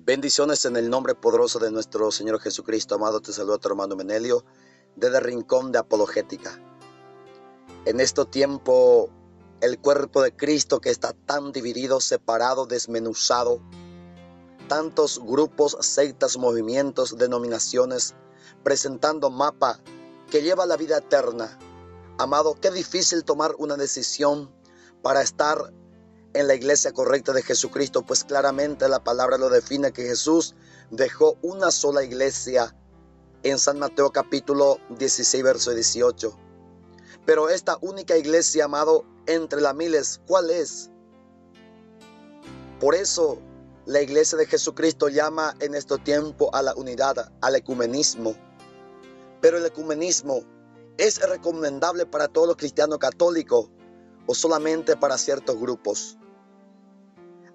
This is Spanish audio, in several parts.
Bendiciones en el nombre poderoso de nuestro Señor Jesucristo. Amado, te saluda tu hermano Menelio desde el Rincón de Apologética. En este tiempo, el cuerpo de Cristo que está tan dividido, separado, desmenuzado, tantos grupos, sectas, movimientos, denominaciones, presentando mapa que lleva a la vida eterna. Amado, qué difícil tomar una decisión para estar en la iglesia correcta de Jesucristo, pues claramente la palabra lo define, que Jesús dejó una sola iglesia en San Mateo capítulo 16, verso 18. Pero esta única iglesia, amado, entre las miles, ¿cuál es? Por eso la iglesia de Jesucristo llama en este tiempo a la unidad, al ecumenismo. Pero el ecumenismo ¿es recomendable para todos los cristianos católicos o solamente para ciertos grupos?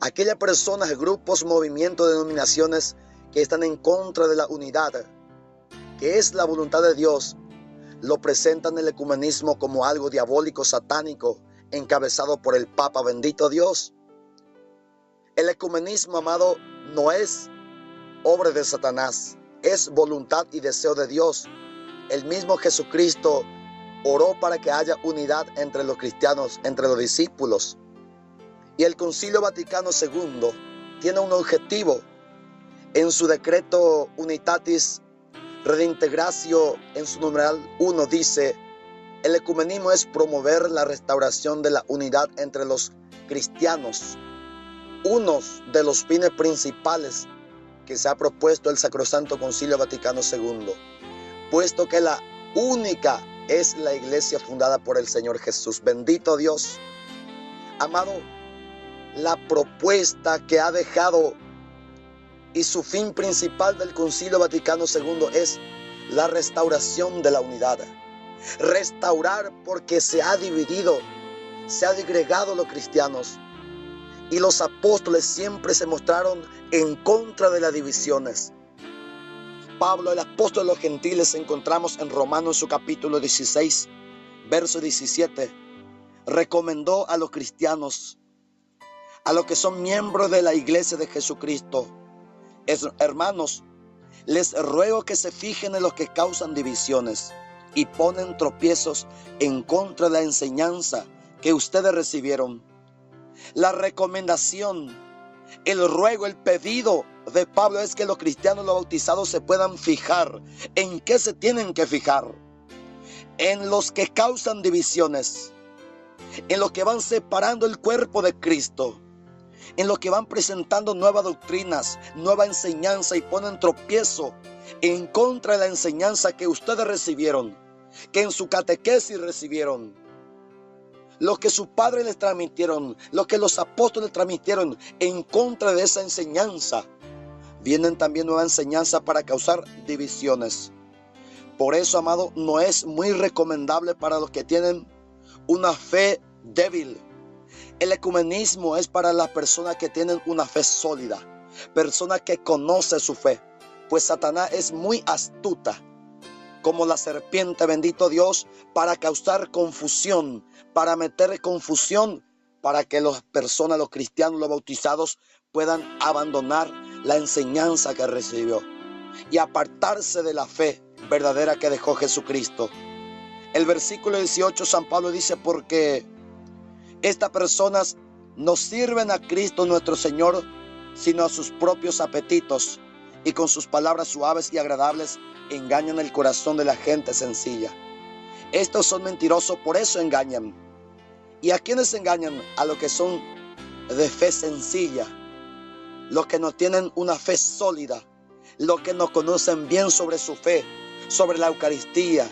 Aquellas personas, grupos, movimientos, denominaciones que están en contra de la unidad, que es la voluntad de Dios, lo presentan el ecumenismo como algo diabólico, satánico, encabezado por el Papa, bendito Dios. El ecumenismo, amado, no es obra de Satanás, es voluntad y deseo de Dios. El mismo Jesucristo oró para que haya unidad entre los cristianos, entre los discípulos. Y el Concilio Vaticano II tiene un objetivo. En su decreto Unitatis Redintegratio, en su numeral 1, dice: el ecumenismo es promover la restauración de la unidad entre los cristianos. Uno de los fines principales que se ha propuesto el Sacrosanto Concilio Vaticano II, puesto que la única es la iglesia fundada por el Señor Jesús. Bendito Dios. Amado, la propuesta que ha dejado y su fin principal del Concilio Vaticano II es la restauración de la unidad. Restaurar, porque se ha dividido, se ha disgregado los cristianos. Y los apóstoles siempre se mostraron en contra de las divisiones. Pablo, el apóstol de los gentiles, encontramos en Romanos su capítulo 16, verso 17, recomendó a los cristianos, a los que son miembros de la iglesia de Jesucristo: hermanos, les ruego que se fijen en los que causan divisiones y ponen tropiezos en contra de la enseñanza que ustedes recibieron. La recomendación, el ruego, el pedido de Pablo es que los cristianos, los bautizados, se puedan fijar. ¿En qué se tienen que fijar? En los que causan divisiones, en los que van separando el cuerpo de Cristo, en los que van presentando nuevas doctrinas, nueva enseñanza y ponen tropiezo en contra de la enseñanza que ustedes recibieron, que en su catequesis recibieron, lo que sus padres les transmitieron, lo que los apóstoles transmitieron. En contra de esa enseñanza vienen también nuevas enseñanzas para causar divisiones. Por eso, amado, no es muy recomendable para los que tienen una fe débil. El ecumenismo es para las personas que tienen una fe sólida, personas que conocen su fe, pues Satanás es muy astuta, como la serpiente, bendito Dios, para causar confusión, para meter confusión, para que las personas, los cristianos, los bautizados, puedan abandonar la enseñanza que recibió y apartarse de la fe verdadera que dejó Jesucristo. El versículo 18, San Pablo dice: porque estas personas no sirven a Cristo nuestro Señor, sino a sus propios apetitos, y con sus palabras suaves y agradables engañan el corazón de la gente sencilla. Estos son mentirosos, por eso engañan. ¿Y a quiénes engañan? A los que son de fe sencilla, los que no tienen una fe sólida, los que no conocen bien sobre su fe, sobre la Eucaristía,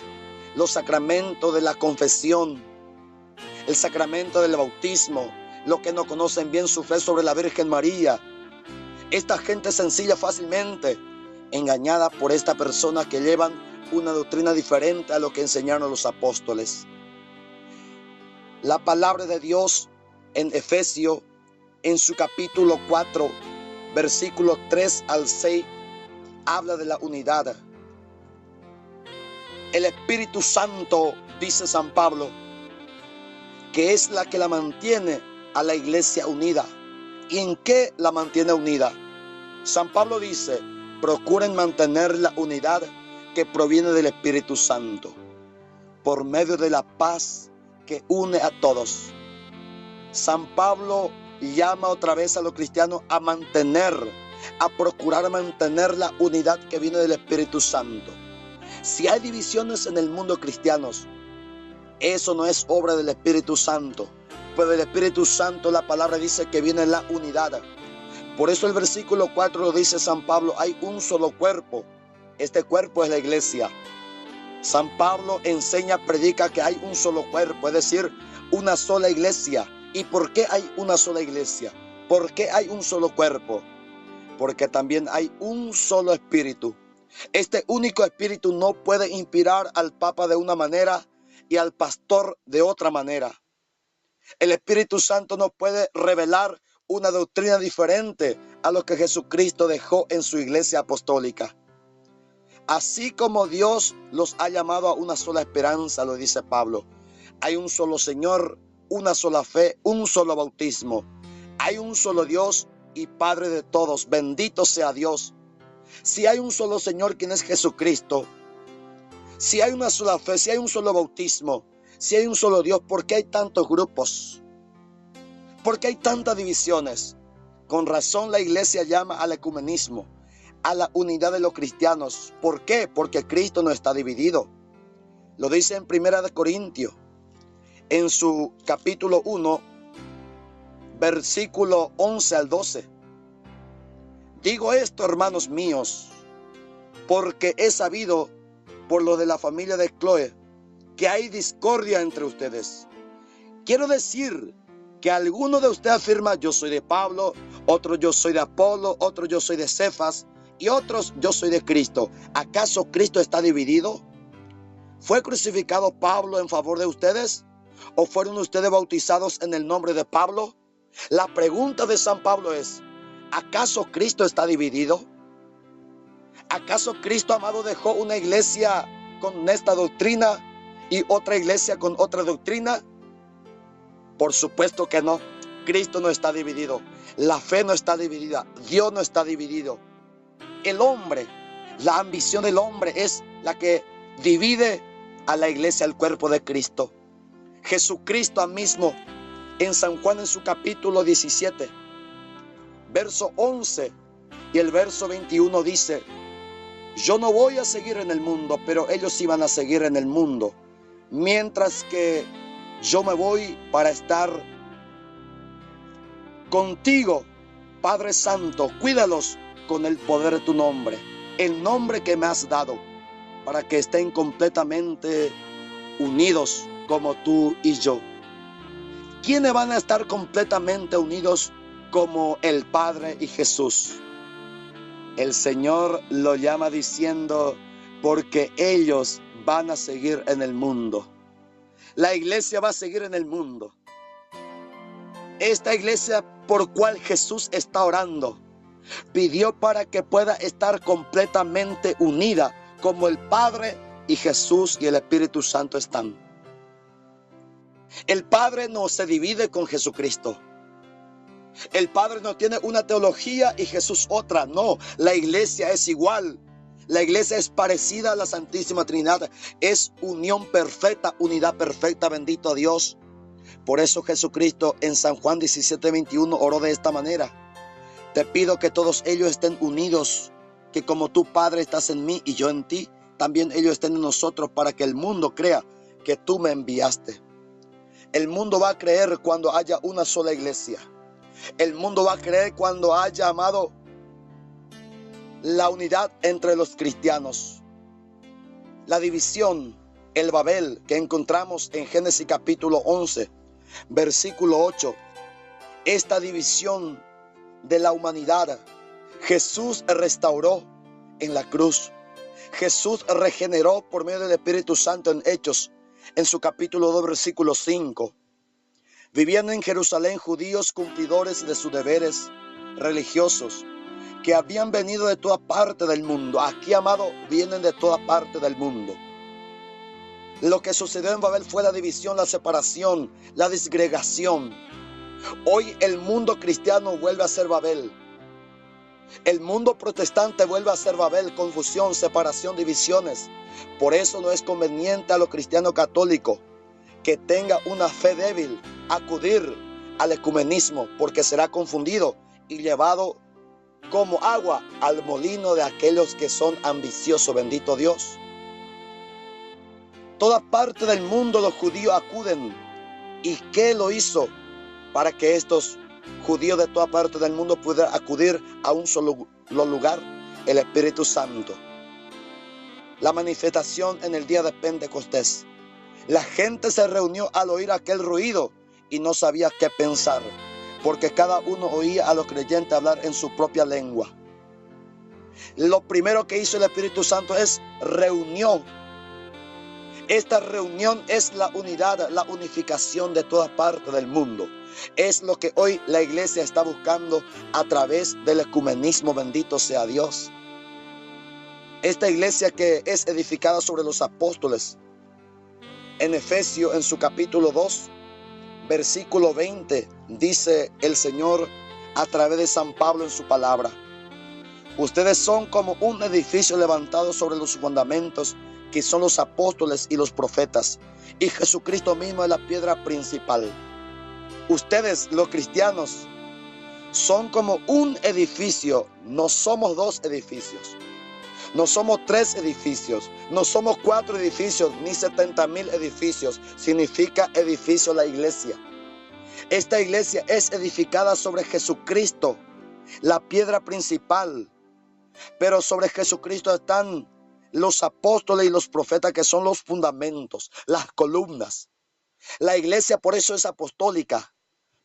los sacramentos de la confesión, el sacramento del bautismo, los que no conocen bien su fe sobre la Virgen María. Esta gente sencilla, fácilmente engañada por esta persona que llevan una doctrina diferente a lo que enseñaron los apóstoles. La palabra de Dios en Efesios, en su capítulo 4, versículos 3 al 6, habla de la unidad. El Espíritu Santo, dice San Pablo, que es la que la mantiene a la iglesia unida. ¿Y en qué la mantiene unida? San Pablo dice, procuren mantener la unidad que proviene del Espíritu Santo, por medio de la paz que une a todos. San Pablo llama otra vez a los cristianos a procurar mantener la unidad que viene del Espíritu Santo. Si hay divisiones en el mundo cristianos, eso no es obra del Espíritu Santo, pues del Espíritu Santo la palabra dice que viene la unidad. Por eso el versículo 4 lo dice San Pablo, hay un solo cuerpo, este cuerpo es la iglesia. San Pablo enseña, predica que hay un solo cuerpo, es decir, una sola iglesia. ¿Y por qué hay una sola iglesia? ¿Por qué hay un solo cuerpo? Porque también hay un solo espíritu. Este único espíritu no puede inspirar al Papa de una manera y al pastor de otra manera. El Espíritu Santo no puede revelar una doctrina diferente a lo que Jesucristo dejó en su iglesia apostólica. Así como Dios los ha llamado a una sola esperanza, lo dice Pablo, hay un solo Señor, una sola fe, un solo bautismo. Hay un solo Dios y Padre de todos. Bendito sea Dios. Si hay un solo Señor, quien es Jesucristo, si hay una sola fe, si hay un solo bautismo, si hay un solo Dios, ¿por qué hay tantos grupos? ¿Por qué hay tantas divisiones? Con razón la iglesia llama al ecumenismo, a la unidad de los cristianos. ¿Por qué? Porque Cristo no está dividido. Lo dice en 1 Corintios, en su capítulo 1, versículo 11 al 12. Digo esto, hermanos míos, porque he sabido por lo de la familia de Cloé que hay discordia entre ustedes. Quiero decir que alguno de ustedes afirma, yo soy de Pablo, otro yo soy de Apolo, otro yo soy de Cefas y otros yo soy de Cristo. ¿Acaso Cristo está dividido? ¿Fue crucificado Pablo en favor de ustedes? ¿O fueron ustedes bautizados en el nombre de Pablo? La pregunta de San Pablo es, ¿acaso Cristo está dividido? ¿Acaso Cristo, amado, dejó una iglesia con esta doctrina y otra iglesia con otra doctrina? Por supuesto que no. Cristo no está dividido. La fe no está dividida. Dios no está dividido. El hombre, la ambición del hombre es la que divide a la iglesia, al cuerpo de Cristo. Jesucristo mismo en San Juan, en su capítulo 17, verso 11 y el verso 21 dice, yo no voy a seguir en el mundo, pero ellos iban a seguir en el mundo, mientras que yo me voy para estar contigo, Padre Santo. Cuídalos con el poder de tu nombre, el nombre que me has dado, para que estén completamente unidos como tú y yo. ¿Quiénes van a estar completamente unidos como el Padre y Jesús? El Señor lo llama diciendo, porque ellos van a seguir en el mundo. La iglesia va a seguir en el mundo. Esta iglesia por cual Jesús está orando, pidió para que pueda estar completamente unida como el Padre y Jesús y el Espíritu Santo están. El Padre no se divide con Jesucristo. El Padre no tiene una teología y Jesús otra. No, la iglesia es igual. La iglesia es parecida a la Santísima Trinidad. Es unión perfecta, unidad perfecta, bendito Dios. Por eso Jesucristo en San Juan 17:21 oró de esta manera. Te pido que todos ellos estén unidos, que como tú, Padre, estás en mí y yo en ti, también ellos estén en nosotros, para que el mundo crea que tú me enviaste. El mundo va a creer cuando haya una sola iglesia. El mundo va a creer cuando haya, amado, la unidad entre los cristianos. La división, el Babel que encontramos en Génesis capítulo 11, versículo 8. Esta división de la humanidad, Jesús restauró en la cruz. Jesús regeneró por medio del Espíritu Santo en Hechos, en su capítulo 2, versículo 5. Vivían en Jerusalén judíos cumplidores de sus deberes religiosos, que habían venido de toda parte del mundo. Aquí, amado, vienen de toda parte del mundo. Lo que sucedió en Babel fue la división, la separación, la disgregación. Hoy el mundo cristiano vuelve a ser Babel. El mundo protestante vuelve a ser Babel, confusión, separación, divisiones. Por eso no es conveniente a los cristianos católicos que tenga una fe débil acudir al ecumenismo, porque será confundido y llevado como agua al molino de aquellos que son ambiciosos. Bendito Dios. Toda parte del mundo los judíos acuden. ¿Y qué lo hizo para que estos judíos de toda parte del mundo pudieran acudir a un solo lugar? El Espíritu Santo. La manifestación en el día de Pentecostés. La gente se reunió al oír aquel ruido y no sabía qué pensar, porque cada uno oía a los creyentes hablar en su propia lengua. Lo primero que hizo el Espíritu Santo es reunión. Esta reunión es la unidad, la unificación de toda parte del mundo. Es lo que hoy la iglesia está buscando a través del ecumenismo. Bendito sea Dios. Esta iglesia que es edificada sobre los apóstoles. En Efesios, en su capítulo 2, versículo 20, dice el Señor a través de San Pablo en su palabra: ustedes son como un edificio levantado sobre los fundamentos, que son los apóstoles y los profetas, y Jesucristo mismo es la piedra principal. Ustedes, los cristianos, son como un edificio. No somos dos edificios, no somos tres edificios, no somos cuatro edificios, ni 70,000 edificios. Significa edificio la iglesia. Esta iglesia es edificada sobre Jesucristo, la piedra principal. Pero sobre Jesucristo están los apóstoles y los profetas, que son los fundamentos, las columnas. La iglesia por eso es apostólica,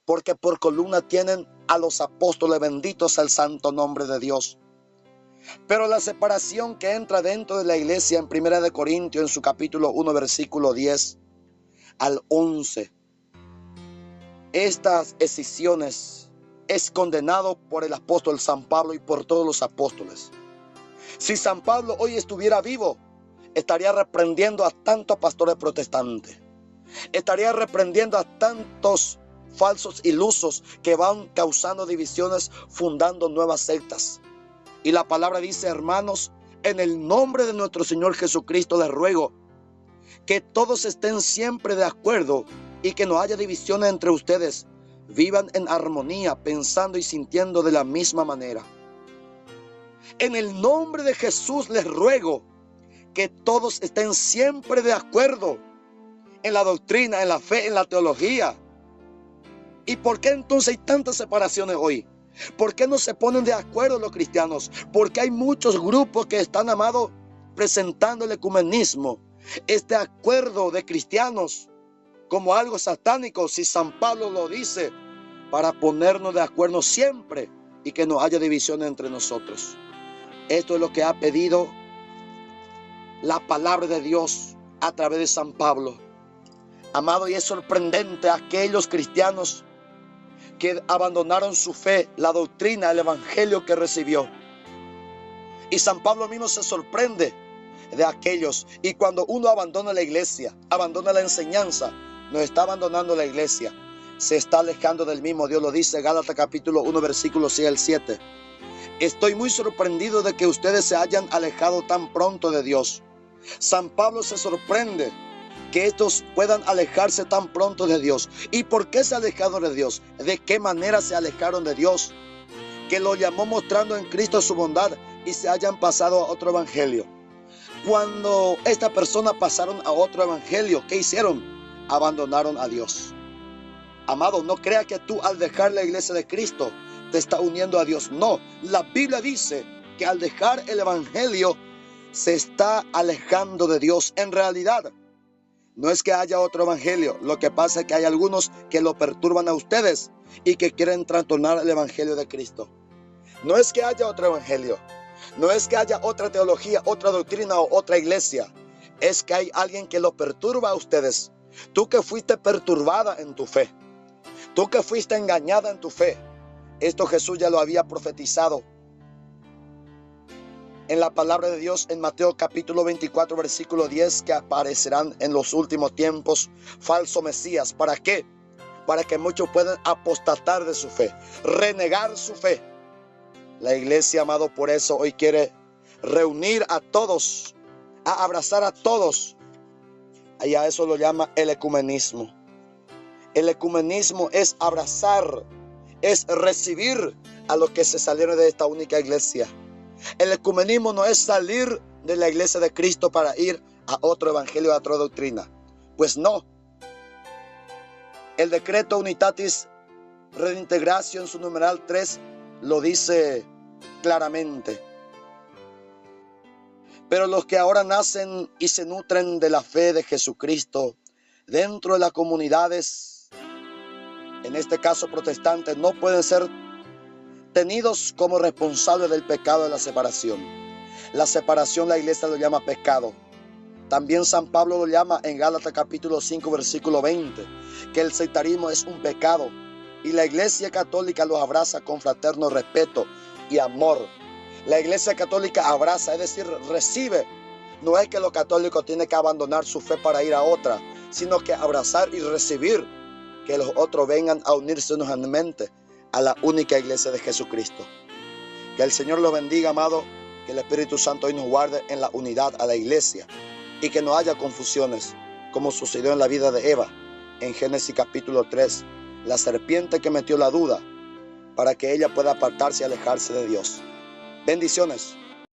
porque por columna tienen a los apóstoles. Benditos el santo nombre de Dios. Pero la separación que entra dentro de la iglesia en 1 Corintios, en su capítulo 1, versículo 10 al 11. Estas escisiones es condenado por el apóstol San Pablo y por todos los apóstoles. Si San Pablo hoy estuviera vivo, estaría reprendiendo a tantos pastores protestantes. Estaría reprendiendo a tantos falsos ilusos que van causando divisiones, fundando nuevas sectas. Y la palabra dice: hermanos, en el nombre de nuestro Señor Jesucristo les ruego que todos estén siempre de acuerdo y que no haya divisiones entre ustedes. Vivan en armonía, pensando y sintiendo de la misma manera. En el nombre de Jesús les ruego que todos estén siempre de acuerdo en la doctrina, en la fe, en la teología. ¿Y por qué entonces hay tantas separaciones hoy? ¿Por qué no se ponen de acuerdo los cristianos? Porque hay muchos grupos que están, amados, presentando el ecumenismo, este acuerdo de cristianos, como algo satánico. Si San Pablo lo dice, para ponernos de acuerdo siempre y que no haya división entre nosotros. Esto es lo que ha pedido la palabra de Dios a través de San Pablo. Amado, y es sorprendente aquellos cristianos que abandonaron su fe, la doctrina, el evangelio que recibió. Y San Pablo mismo se sorprende de aquellos. Y cuando uno abandona la iglesia, abandona la enseñanza, no está abandonando la iglesia, se está alejando del mismo Dios. Lo dice Gálatas capítulo 1, versículo 6 al 7. Estoy muy sorprendido de que ustedes se hayan alejado tan pronto de Dios. San Pablo se sorprende que estos puedan alejarse tan pronto de Dios. ¿Y por qué se alejaron de Dios? ¿De qué manera se alejaron de Dios? Que lo llamó mostrando en Cristo su bondad y se hayan pasado a otro evangelio. Cuando estas personas pasaron a otro evangelio, ¿qué hicieron? Abandonaron a Dios. Amado, no crea que tú al dejar la iglesia de Cristo te está uniendo a Dios. No, la Biblia dice que al dejar el evangelio se está alejando de Dios. En realidad, no es que haya otro evangelio. Lo que pasa es que hay algunos que lo perturban a ustedes y que quieren trastornar el evangelio de Cristo. No es que haya otro evangelio. No es que haya otra teología, otra doctrina o otra iglesia. Es que hay alguien que lo perturba a ustedes. Tú que fuiste perturbada en tu fe. Tú que fuiste engañada en tu fe. Esto Jesús ya lo había profetizado en la palabra de Dios en Mateo capítulo 24, versículo 10, que aparecerán en los últimos tiempos falsos mesías. ¿Para qué? Para que muchos puedan apostatar de su fe, renegar su fe. La iglesia, amado, por eso hoy quiere reunir a todos, a abrazar a todos. Y a eso lo llama el ecumenismo. El ecumenismo es abrazar, es recibir a los que se salieron de esta única iglesia. El ecumenismo no es salir de la iglesia de Cristo para ir a otro evangelio, a otra doctrina. Pues no. El decreto Unitatis Redintegratio en su numeral 3 lo dice claramente. Pero los que ahora nacen y se nutren de la fe de Jesucristo dentro de las comunidades, en este caso protestantes, no pueden ser tenidos como responsables del pecado de la separación. La separación la iglesia lo llama pecado. También San Pablo lo llama en Gálatas capítulo 5 versículo 20, que el sectarismo es un pecado. Y la iglesia católica los abraza con fraterno respeto y amor. La iglesia católica abraza, es decir, recibe. No es que los católicos tienen que abandonar su fe para ir a otra, sino que abrazar y recibir que los otros vengan a unirse nuevamente a la única iglesia de Jesucristo. Que el Señor los bendiga, amado, que el Espíritu Santo hoy nos guarde en la unidad a la iglesia y que no haya confusiones, como sucedió en la vida de Eva, en Génesis capítulo 3, la serpiente que metió la duda para que ella pueda apartarse y alejarse de Dios. Bendiciones.